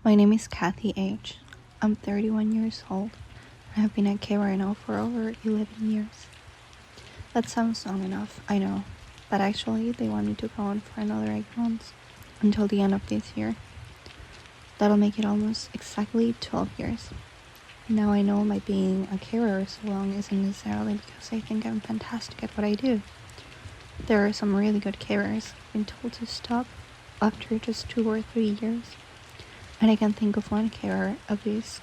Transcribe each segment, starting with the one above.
My name is Kathy H. I'm 31 years old. I have been a carer now for over 11 years. That sounds long enough, I know, but actually they want me to go on for another 8 months, until the end of this year. That'll make it almost exactly 12 years. Now I know my being a carer so long isn't necessarily because I think I'm fantastic at what I do. There are some really good carers I've been told to stop after just 2 or 3 years. And I can think of one carer, at least,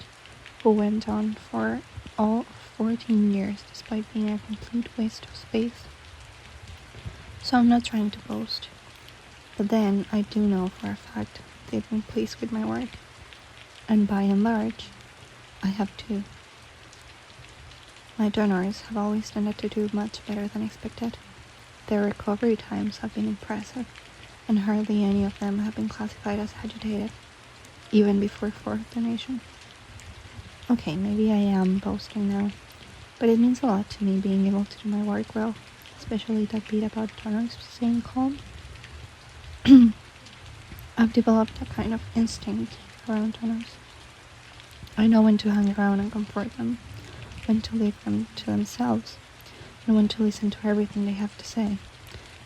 who went on for all 14 years despite being a complete waste of space. So I'm not trying to boast. But then I do know for a fact they've been pleased with my work. And by and large, I have too. My donors have always tended to do much better than expected. Their recovery times have been impressive, and hardly any of them have been classified as agitated, even before fourth donation. Okay, maybe I am boasting now, but it means a lot to me being able to do my work well, especially that bit about donors staying calm. I've developed a kind of instinct around donors. I know when to hang around and comfort them, when to leave them to themselves, and when to listen to everything they have to say,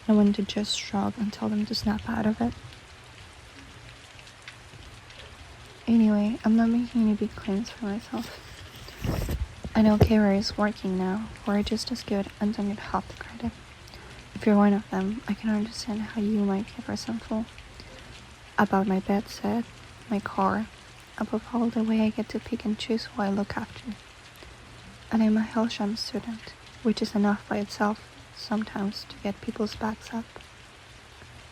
and when to just shrug and tell them to snap out of it. Anyway, I'm not making any big claims for myself. I know carers working now who are just as good and don't get half the credit. If you're one of them, I can understand how you might get resentful about my bedside, my car, above all the way I get to pick and choose who I look after. And I'm a Hellsham student, which is enough by itself sometimes to get people's backs up.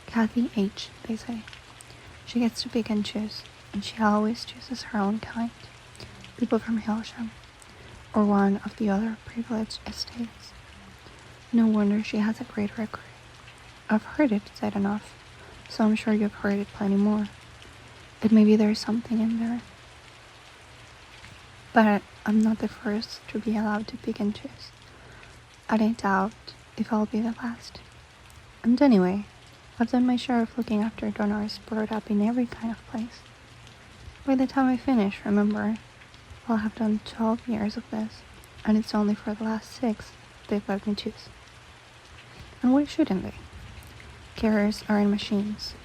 Kathy H, they say. She gets to pick and choose, and she always chooses her own kind. People from Hellsham, or one of the other privileged estates. No wonder she has a great record. I've heard it said enough, so I'm sure you've heard it plenty more. And maybe there's something in there. But I'm not the first to be allowed to pick and choose. And I doubt if I'll be the last. And anyway, I've done my share of looking after donors brought up in every kind of place. By the time I finish, remember, I'll have done 12 years of this, and it's only for the last 6 they've let me choose. And why shouldn't they? Carers aren't machines.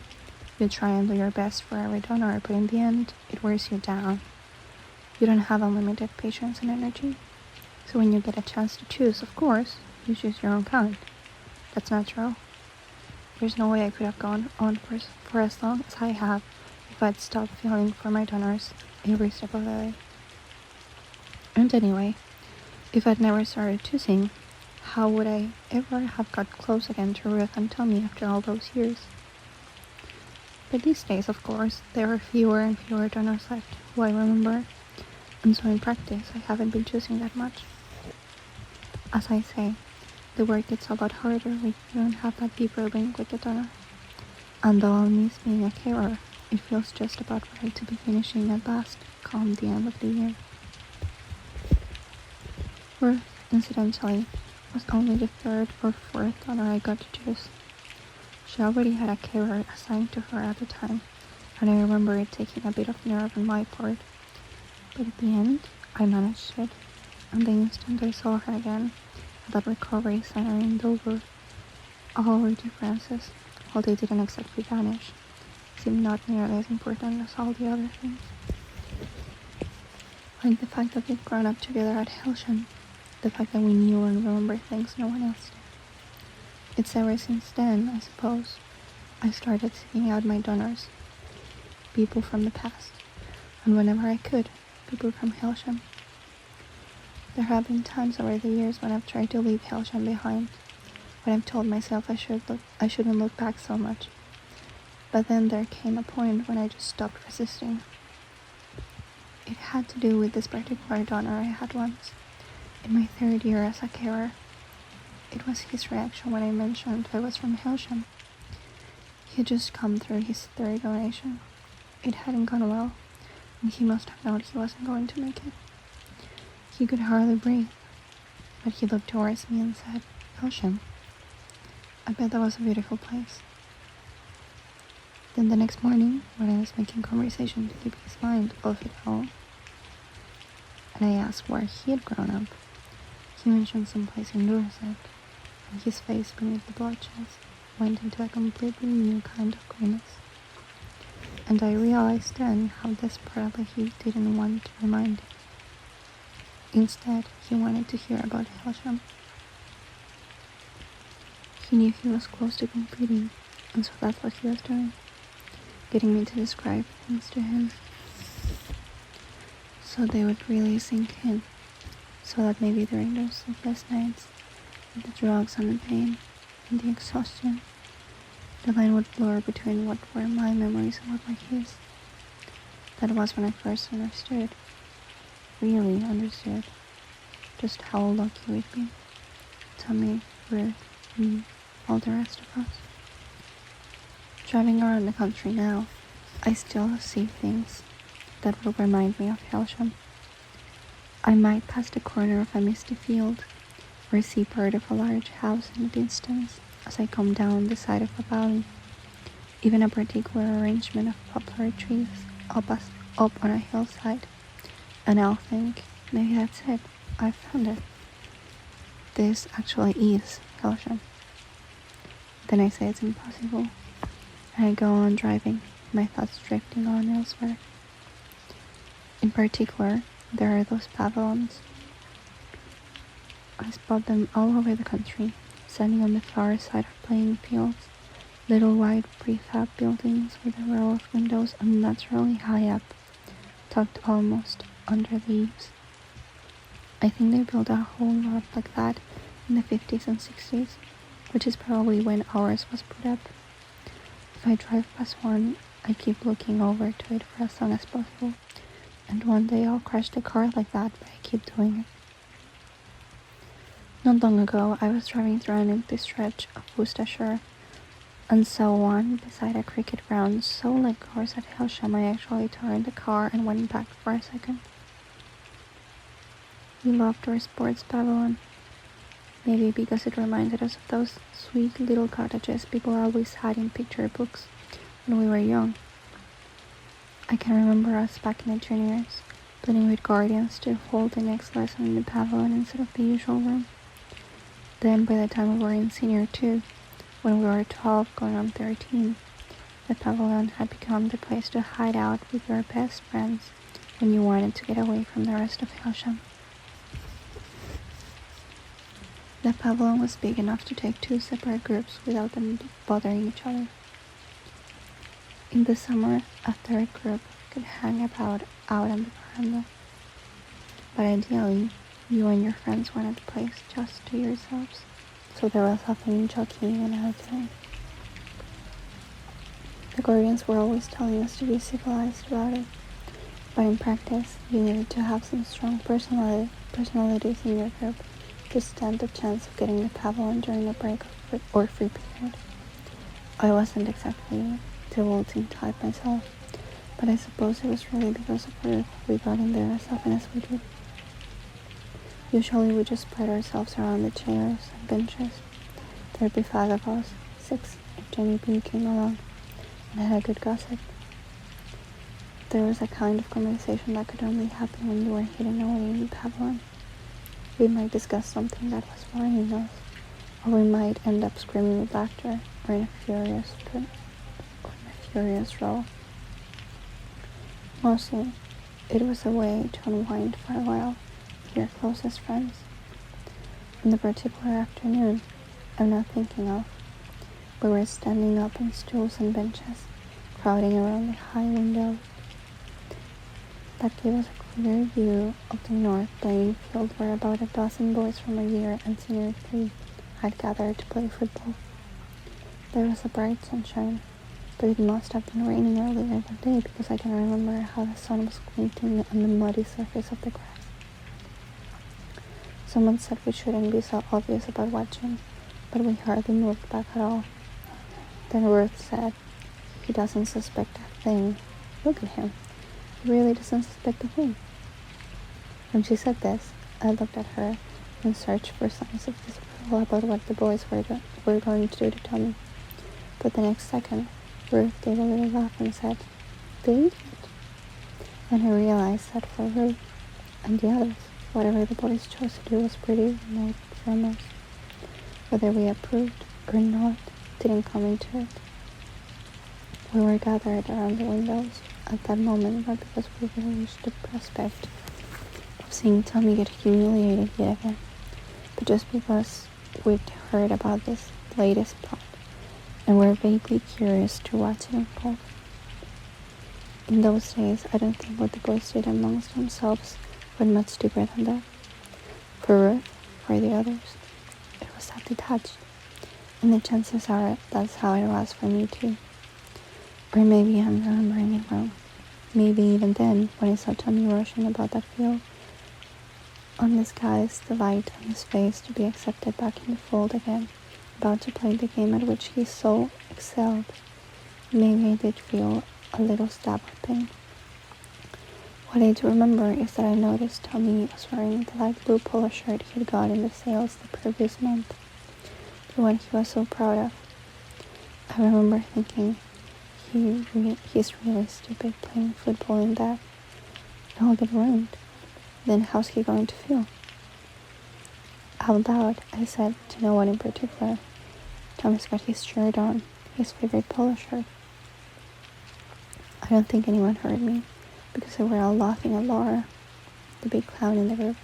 You try and do your best for every donor, but in the end, it wears you down. You don't have unlimited patience and energy. So when you get a chance to choose, of course, you choose your own kind. That's natural. There's no way I could have gone on for as long as I have if I'd stopped feeling for my donors every step of the way. And anyway, if I'd never started choosing, how would I ever have got close again to Ruth and Tommy after all those years? But these days, of course, there are fewer and fewer donors left who I remember, and so in practice, I haven't been choosing that much. As I say, the work gets a lot harder when you don't have that deeper link with the donor. And though I'll miss being a carer, it feels just about right to be finishing at last, come the end of the year. Ruth, incidentally, was only the 3rd or 4th donor I got to choose. She already had a carer assigned to her at the time, and I remember it taking a bit of nerve on my part. But at the end, I managed it, and the instant I saw her again, at that recovery center in Dover, all our differences, while they didn't exactly vanish, seemed not nearly as important as all the other things. Like the fact that we'd grown up together at Hellsham, the fact that we knew and remembered things no one else did. It's ever since then, I suppose, I started seeking out my donors, people from the past, and whenever I could, people from Hellsham. There have been times over the years when I've tried to leave Hellsham behind, when I've told myself I shouldn't look back so much. But then there came a point when I just stopped resisting. It had to do with this particular donor I had once, in my 3rd year as a carer. It was his reaction when I mentioned I was from Hellsham. He had just come through his 3rd donation. It hadn't gone well, and he must have known he wasn't going to make it. He could hardly breathe, but he looked towards me and said, "Hellsham, I bet that was a beautiful place." Then the next morning, when I was making conversation to keep his mind off it all, and I asked where he had grown up, he mentioned someplace in Dorset, and his face beneath the blotches went into a completely new kind of grimace. And I realized then how desperately he didn't want to remind it. Instead, he wanted to hear about Helsham. He knew he was close to completing, and so that's what he was doing, getting me to describe things to him, so they would really sink in, so that maybe during those sleepless nights, with the drugs and the pain and the exhaustion, the line would blur between what were my memories and what were his. That was when I first understood, really understood, just how lucky we'd been. Tommy, Ruth, me, all the rest of us. Driving around the country now, I still see things that will remind me of Helsham. I might pass the corner of a misty field, or see part of a large house in the distance as I come down the side of a valley. Even a particular arrangement of poplar trees up on a hillside, and I'll think, maybe that's it, I've found it. This actually is Helsham. Then I say it's impossible, and I go on driving, my thoughts drifting on elsewhere. In particular, there are those pavilions. I spot them all over the country, standing on the far side of playing fields, little white prefab buildings with a row of windows unnaturally high up, tucked almost under the eaves. I think they built a whole lot like that in the 50s and 60s, which is probably when ours was put up. If I drive past one, I keep looking over to it for as long as possible, and one day I'll crash the car like that, but I keep doing it. Not long ago, I was driving through an empty stretch of Worcestershire, and saw one beside a cricket ground so like ours at Helsham I actually turned the car and went back for a second. We loved our sports pavilion, maybe because it reminded us of those sweet little cottages people always had in picture books when we were young. I can remember us back in the juniors, planning with guardians to hold the next lesson in the pavilion instead of the usual room. Then by the time we were in senior 2, when we were 12 going on 13, the pavilion had become the place to hide out with your best friends when you wanted to get away from the rest of Helsham. The pavilion was big enough to take 2 separate groups without them bothering each other. In the summer, a 3rd group could hang about out on the veranda. But ideally, you and your friends wanted the place just to yourselves, so there was often jockeying and arguing. The guardians were always telling us to be civilized about it, but in practice, you needed to have some strong personalities in your group to stand the chance of getting the pavilion during a break or free period. I wasn't exactly the wilting type myself, but I suppose it was really because of Ruth we got in there as often as we did. Usually we just spread ourselves around the chairs and benches. There'd be 5 of us, 6 if Jenny B came along, and had a good gossip. There was a kind of conversation that could only happen when you were hidden away in the pavilion. We might discuss something that was worrying us, or we might end up screaming with laughter, or in a furious row. Mostly, it was a way to unwind for a while with your closest friends. In the particular afternoon I'm not thinking of, we were standing up on stools and benches, crowding around the high window that gave us a clear view of the north playing field where about a dozen boys from a year and senior 3 had gathered to play football. There was a bright sunshine, but it must have been raining earlier that day because I can remember how the sun was glinting on the muddy surface of the grass. Someone said we shouldn't be so obvious about watching, but we hardly moved back at all. Then Ruth said, "He doesn't suspect a thing. Look at him. He really doesn't suspect a thing." When she said this, I looked at her and searched for signs of disapproval about what the boys were going to do to Tommy. But the next second, Ruth gave a little laugh and said, "The idiot." And I realized that for Ruth and the others, whatever the boys chose to do was pretty remote from us. Whether we approved or not didn't come into it. We were gathered around the windows at that moment, not because we relished the prospect of seeing Tommy get humiliated yet again, but just because we'd heard about this latest plot and were vaguely curious to watch it unfold. In those days, I don't think what the boys did amongst themselves went much deeper than that. For Ruth, for the others, it was that detached, and the chances are that's how it was for me too. Or maybe I'm remembering it wrong. Maybe even then, when I saw Tommy rushing about that field, undisguised delight on his face to be accepted back in the fold again, about to play the game at which he so excelled, maybe I did feel a little stab of pain. What I do remember is that I noticed Tommy was wearing the light blue polo shirt he had got in the sales the previous month, the one he was so proud of. I remember thinking, he's really stupid playing football in that. It'll get ruined. Then how's he going to feel? Out loud, I said to no one in particular, Tommy's got his shirt on, his favorite polo shirt. I don't think anyone heard me, because they were all laughing at Laura, the big clown in the group,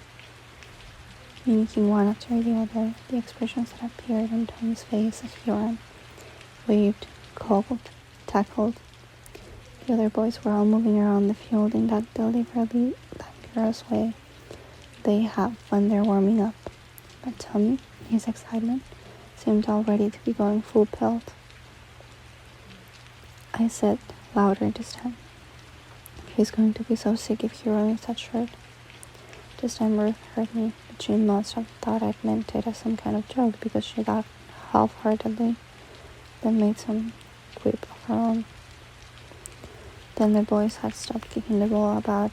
mimicking one after the other the expressions that appeared on Tommy's face as he ran, waved, called, tackled. The other boys were all moving around the field in that deliberately languorous way they have when they're warming up. But Tommy, in his excitement, seemed all ready to be going full pelt. I said, louder this time, "He's going to be so sick if he ruins that shirt." This time Ruth heard me, but she must have thought I'd meant it as some kind of joke because she laughed half-heartedly, then made some quip of her own. Then the boys had stopped kicking the ball about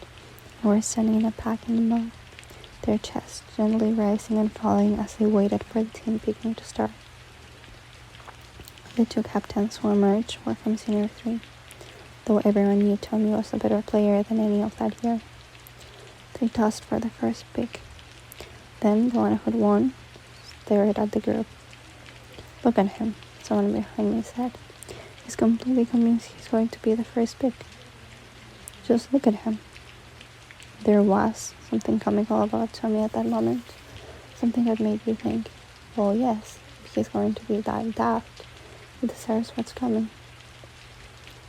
and were standing in a pack in the mud, their chests gently rising and falling as they waited for the team picking to start. The two captains who emerged were from Senior 3, though everyone knew Tommy was a better player than any of that year. They tossed for the first pick. Then the one who'd won stared at the group. "Look at him," someone behind me said. "He's completely convinced he's going to be the first pick. Just look at him." There was something comical about Tommy at that moment, something that made you think, well, yes, if he's going to be that daft, he deserves what's coming.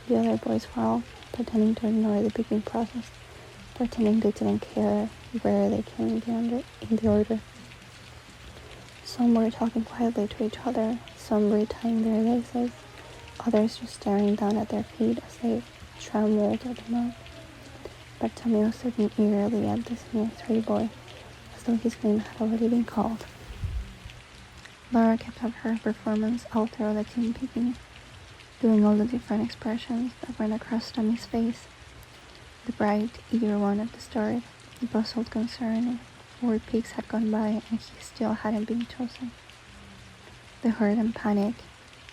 The other boys were all pretending to ignore the picking process, pretending they didn't care where they came in the order. Some were talking quietly to each other, some retying their laces, others just staring down at their feet as they trammeled at the mud. But Tommy was looking eagerly at the Senior 3 boy, as though his name had already been called. Laura kept up her performance all through the team picking, doing all the different expressions that went across Tommy's face. The bright, eager one at the start, the puzzled concern, 4 picks had gone by and he still hadn't been chosen. The hurt and panic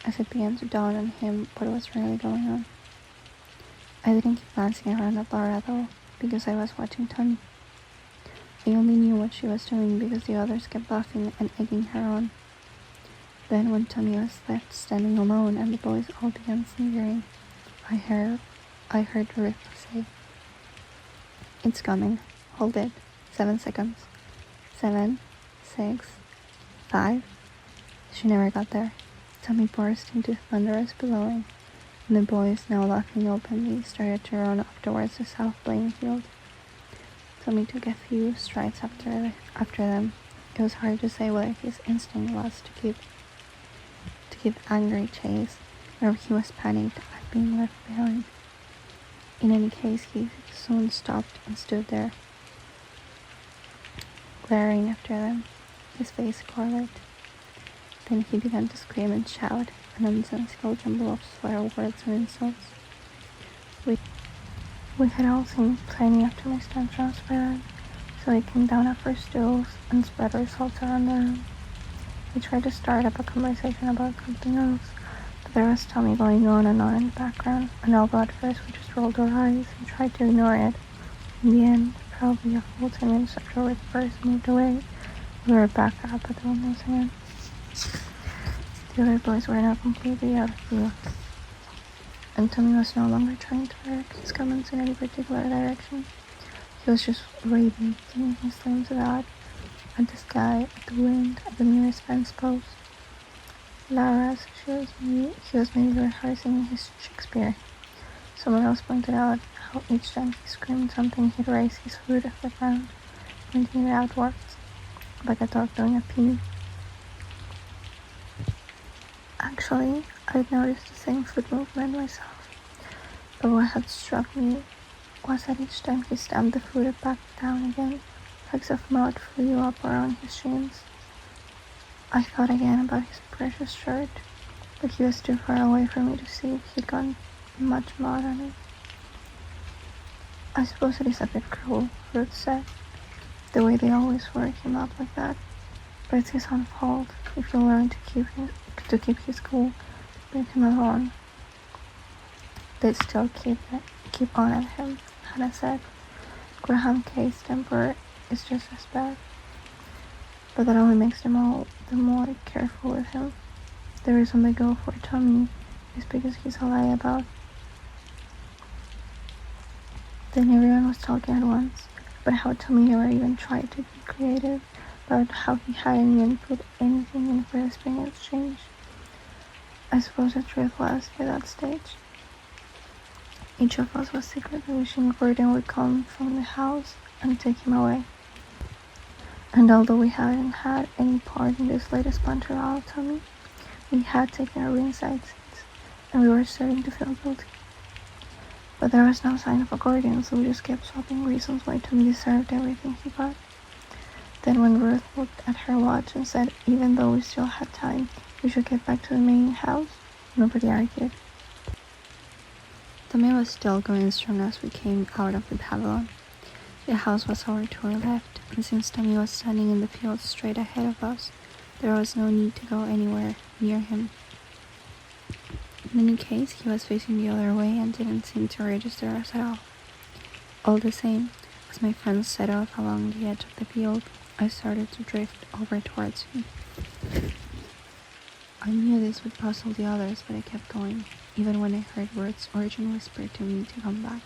as it began to dawn on him what was really going on. I didn't keep glancing around at Laura though, because I was watching Tommy. I only knew what she was doing because the others kept laughing and egging her on. Then when Tommy was left standing alone and the boys all began sniggering, I heard Ruth say, "It's coming. Hold it. 7 seconds. 7, 6, 5. She never got there. Tommy burst into thunderous bellowing, and the boys, now laughing openly, started to run off towards the south playing field. Tommy took a few strides after them. It was hard to say whether his instinct was to give angry chase, or if he was panicked at being left behind. In any case, he soon stopped and stood there, glaring after them, his face scarlet. Then he began to scream and shout, a nonsensical jumble of swear words and insults. We had all seen plenty of Tommy's tantrums by then, so we came down off our stools and spread ourselves around the room. We tried to start up a conversation about something else, but There was Tommy going on in the background, and although at first we just rolled our eyes and tried to ignore it, in the end, probably a full 10 minutes after we first moved away, we were back up at the windows again. The other boys were now completely out of view, and Tommy was no longer trying to direct his comments in any particular direction. He was just radiating his flames about at the sky, at the wind, at the nearest fence post. Laura said he was maybe rehearsing his Shakespeare. Someone else pointed out how each time he screamed something, he'd raise his foot off the ground, pointing it outwards, like a dog doing a pee. Actually, I'd noticed the same foot movement myself, but what had struck me was that each time he stamped the foot back down again, flecks of mud flew up around his shins. I thought again about his precious shirt, but he was too far away for me to see if he'd gotten much mud on it. I suppose it is a bit cruel, Ruth said, the way they always work him up like that, but it's his own fault if you learn to keep his cool, leave him alone. They'd still keep on at him, Hannah said. Graham K's temper is just as bad, but that only makes them all the more careful with him. The reason they go for Tommy is because he's a lie-about. Then everyone was talking at once about how Tommy never even tried to be creative, about how he hadn't even put anything in for the spring exchange. I suppose the truth was, by that stage, each of us was secretly wishing Gordon would come from the house and take him away. And although we hadn't had any part in this latest banter about Tommy, we had taken our ringside seats, and we were starting to feel guilty. But there was no sign of a Gordon, so we just kept swapping reasons why Tommy deserved everything he got. Then when Ruth looked at her watch and said, even though we still had time, we should get back to the main house, nobody argued. Tommy was still going strong as we came out of the pavilion. The house was over to our left, and since Tommy was standing in the field straight ahead of us, there was no need to go anywhere near him. In any case, he was facing the other way and didn't seem to register us at all. All the same, as my friends set off along the edge of the field, I started to drift over towards him. I knew this would puzzle the others, but I kept going, even when I heard Ruth's urgent whisper to me to come back.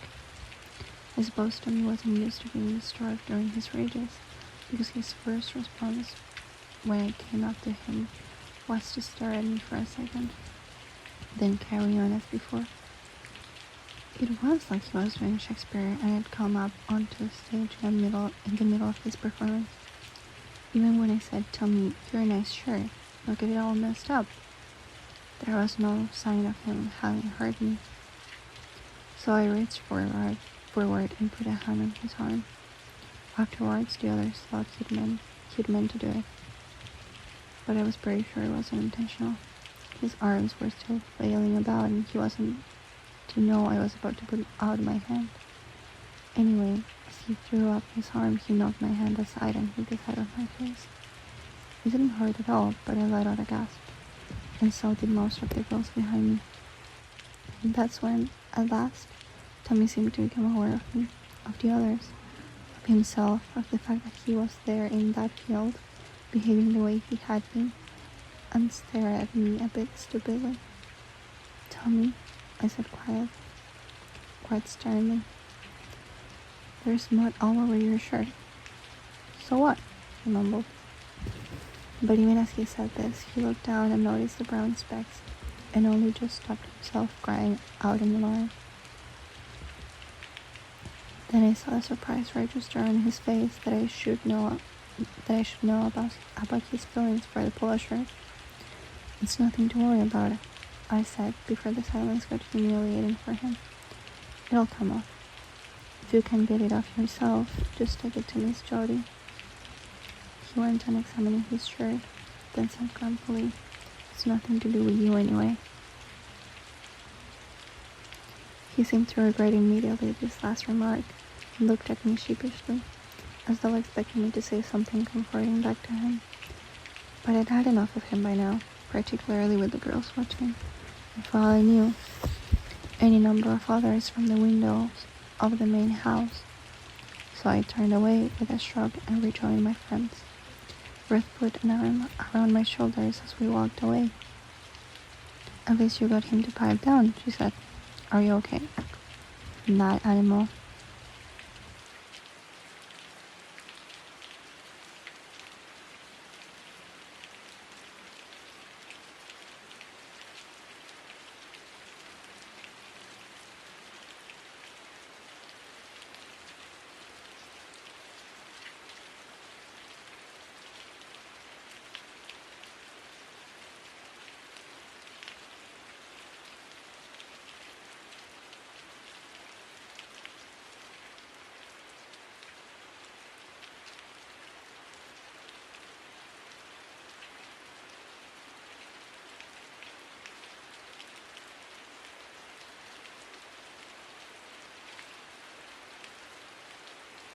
I suppose Tommy wasn't used to being disturbed during his rages, because his first response when I came up to him was to stare at me for a second, then carry on as before. It was like he was doing Shakespeare and had come up onto the stage in the middle of his performance. Even when I said, "Tommy, you're a nice shirt, look at it all messed up," there was no sign of him having heard me. So I reached forward and put a hand on his arm. Afterwards, the others thought he'd meant to do it, but I was pretty sure it wasn't intentional. His arms were still flailing about, and he wasn't to know I was about to put out my hand. Anyway, as he threw up his arm, he knocked my hand aside and hit the side of my face. It didn't hurt at all, but I let out a gasp, and so did most of the girls behind me. And that's when, at last, Tommy seemed to become aware of me, of the others, of himself, of the fact that he was there in that field, behaving the way he had been, and stared at me a bit stupidly. "Tommy," I said quite sternly, "there's mud all over your shirt." "So what?" he mumbled. But even as he said this, he looked down and noticed the brown specks, and only just stopped himself crying out in alarm. Then I saw a surprise register on his face that I should know about his feelings for the polo shirt. "It's nothing to worry about," I said, before the silence got humiliating for him. "It'll come off. If you can get it off yourself, just take it to Miss Jody." He went on examining his shirt, then said grumpily, "It's nothing to do with you anyway." He seemed to regret immediately this last remark, and looked at me sheepishly, as though expecting me to say something comforting back to him. But I'd had enough of him by now, particularly with the girls watching, for all I knew, any number of others from the windows of the main house. So I turned away with a shrug and rejoined my friends. Ruth put an arm around my shoulders as we walked away. "At least you got him to pipe down," she said. "Are you okay?" "That animal,"